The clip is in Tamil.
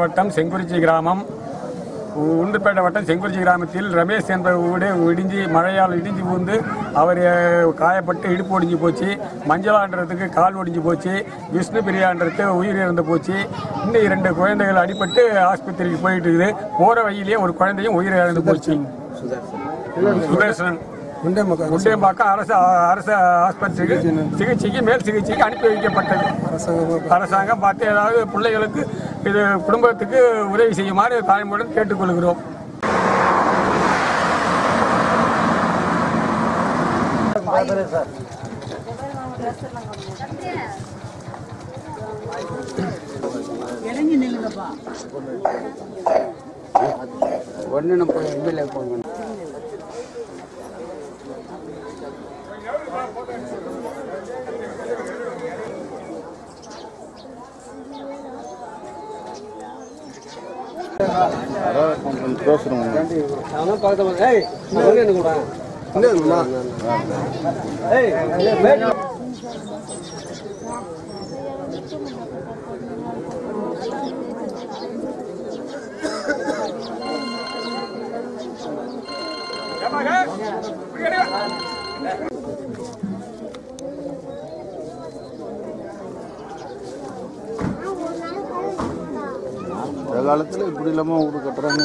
வட்டம் செங்குறிச்சி கிராமம் உண்டுப்பேட்டை வட்டம் செங்குறிச்சி கிராமத்தில் ரமேஷ் என்ற வீடு இடிஞ்சி மழையால் இடிஞ்சு பூந்து அவர் காயப்பட்டு இடுப்பு ஒடிஞ்சு போச்சு. மஞ்சளான்றதுக்கு கால் ஒடிஞ்சு போச்சு. விஷ்ணு பிரியான்றதுக்கு உயிர் இறந்து போச்சு. இன்னும் 2 குழந்தைகள் அடிபட்டு ஆஸ்பத்திரிக்கு போயிட்டு இருக்குது. போகிற வழியிலேயே ஒரு குழந்தையும் உயிர் இறந்து போச்சு. சுதர்சன் முண்டேம்பாக்கம் அரசு ஆஸ்பத்திரிக்கு சிகிச்சைக்கு மேல் சிகிச்சைக்கு அனுப்பி வைக்கப்பட்டது. அரசாங்கம் பார்த்து ஏதாவது பிள்ளைகளுக்கு இது குடும்பத்துக்கு உதவி செய்யுமாறு தாய்மையுடன் கேட்டுக்கொள்கிறோம். காலத்தில் இப்படி இல்லாமல் ஊடு கட்டுறாங்க.